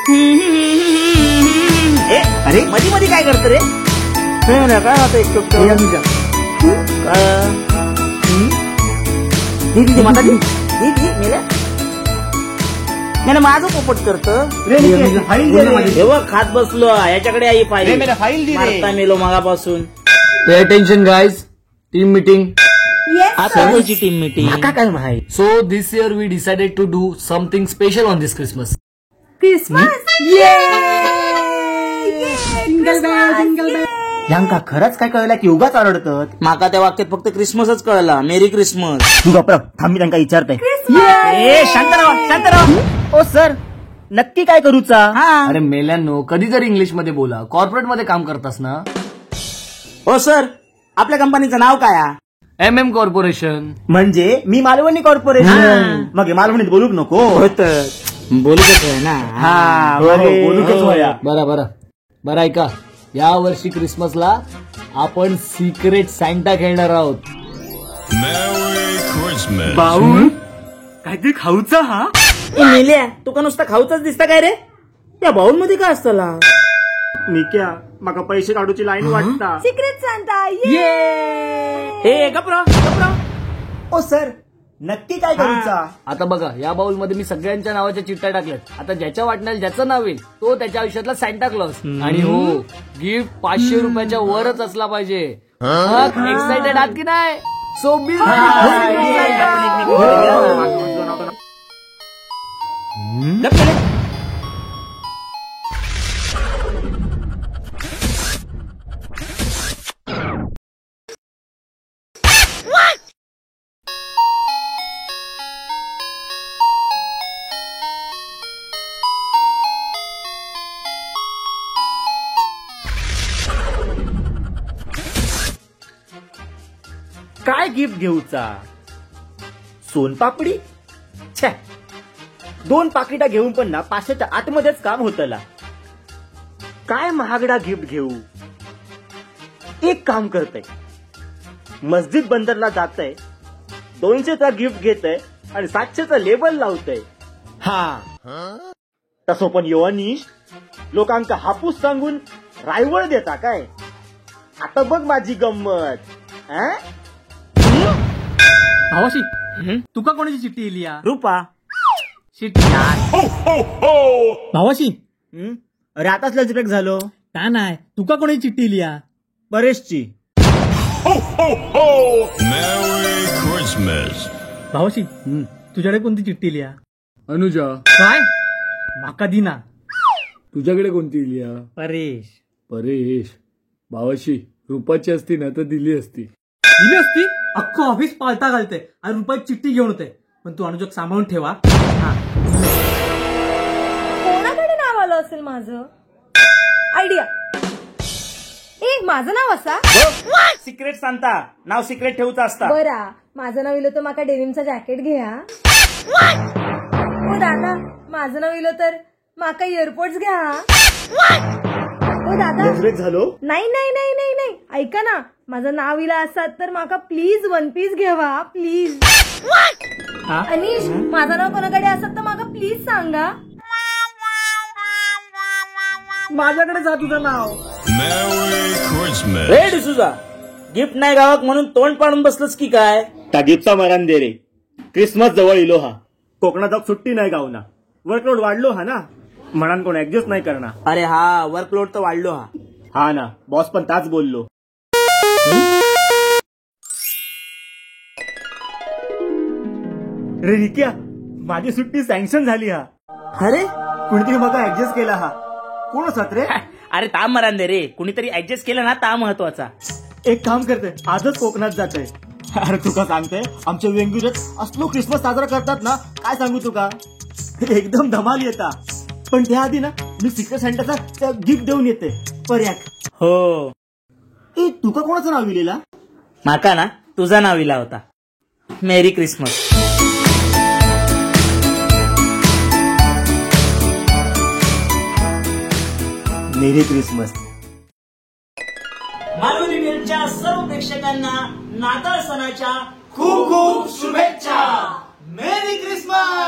अरे मधी मधी काय करत रे? काय होतं एक दीदी माता दीदी मेला माझं पोपट करत खात बसलो याच्याकडे आई फाईल मारता मेलो मागापासून. Pay attention guys, team meeting. आताची टीम मीटिंग काय माहिती. So this year we decided to do something special on this Christmas. यांका खरंच काय कळलं की उगाच आरडतात. माका त्या वाक्यात फक्त क्रिसमसच कळला. मेरी क्रिसमस. तू गप्प थांब, मी त्यांना विचारतोय. शांतराव. ओ सर नक्की काय करूचा? अरे मेल्यांनो, कधी तरी इंग्लिश मध्ये बोला. कॉर्पोरेट मध्ये काम करतास ना? ओ सर, आपल्या कंपनीचं नाव काय आहे? MM corporation. म्हणजे मी मालवणी कॉर्पोरेशन. मग मालवणीत बोलूक नको बोलूकच आहे ना. बोलूकच होया. बरं ऐका, या वर्षी क्रिसमसला आपण सिक्रेट सॅन्टा खेळणार आहोत. बाऊल काहीतरी खाऊचा. हा मेल्या, तू का नुसता खाऊचाच दिसता काय रे? त्या बाउल मध्ये काय असतं? निक्या माका पैसे काढूची लाईन वाटता. Secret Santa. हे गप्रा. ओ सर नक्की काय करूचा? आता बघा, या बाउल मध्ये मी सगळ्यांच्या नावाच्या चिठ्ठ्या टाकल्यात. आता ज्याच्या वाटण्याला ज्याचं नाव येईल तो त्याच्या आयुष्यातला सॅन्टा क्लॉज. आणि हो, गिफ्ट 500 रुपयाच्या वरच असला पाहिजे. एक्साइटेड आहात की नाही? सो बी काय गिफ्ट घेऊचा? सोनपापडी? छे, 2 पाकिटा घेऊन पण ना 500च्या आतमध्येच काम होतला. काय महागडा गिफ्ट घेऊ? एक काम करतय, मस्जिद बंदरला जातय, 200चा गिफ्ट घेतय आणि 700चा लेबल लावतय. तसो पण योनिश लोकांका हापूस सांगून रायवळ देता काय? आता बघ माझी गंमत. भावाशी, तुका कोणाची चिठ्ठी इली? रूपा. भावाशी, अरे आताच लंच ब्रेक झालो. का नाही, तुका कोणाची चिठ्ठी इली? बरेचची. भावाशी, तुझ्याकडे कोणती चिठ्ठी इली? अनुजा. काय? माका दिना. तुझ्याकडे कोणती इली? परेश. भावाशी, रूपाची असती ना तर दिली असती. दिली असती? अख्खं ऑफिस पालता घालते आणि रुपयाची चिठ्ठी घेऊन होते. पण तू अनुजक सांभाळून ठेवा. कोणाकडे नाव आलं असेल माझं? आयडिया. माझं नाव असा? सिक्रेट सांगता, नाव सिक्रेट ठेवूचं असता. बरा, माझं नाव इलो तर माका डेनिमचा जॅकेट घ्या. हो दादा, माझं नाव इलो तर माका इयरपोर्ट्स घ्या. हो दादा. ब्रेक झालो? नाही, ऐका ना, माझं नाव इला असतात तर माका प्लीज 1 पीस घ्यावा प्लीज. अनिश, माझं नाव कोणाकडे असत तर माका प्लीज सांगा. माझ्याकडे जा तुझं नाव. रे डिसूजा, गिफ्ट नाही गावाक म्हणून तोंड पाडून बसलंस की काय? त्या गिफ्टचा मरण दे रे. क्रिसमस जवळ इलो हा. कोकणात जाऊन सुट्टी नाही गावना. वर्कलोड वाढलो हा ना, म्हणून कोण ऍडजस्ट नाही करणार. अरे हा, वर्कलोड तर वाढलो हा ना. बॉस पण ताच बोललो. रे रिक्या, माझी सुट्टी सँक्शन झाली हा. अरे कुणीतरी मग ऍडजस्ट केला हा. कोण असत रे? अरे ता मरण दे रे. कुणीतरी ऍडजस्ट केलं ना, ता महत्वाचा. एक काम करते, आजच कोकणात जाते. अरे तुका सांगते, आमच्या वेंगुर्ल्यात असलो क्रिसमस साजरा करतात ना, काय सांगू तुका, एकदम धमाल येता. पण त्याआधी ना मी सिक्रेट सॅन्टाचा गिफ्ट देऊन येते. पर्याक. हो. तुका कोणाचं नाव लिहिलेला? माका ना तुझा नाव लिहिला होता. मेरी क्रिसमस. मेरी क्रिसमस. मालवणी न्यूजच्या सर्व प्रेक्षकांना नाताळ सणाच्या खूप खूप शुभेच्छा. मेरी क्रिसमस.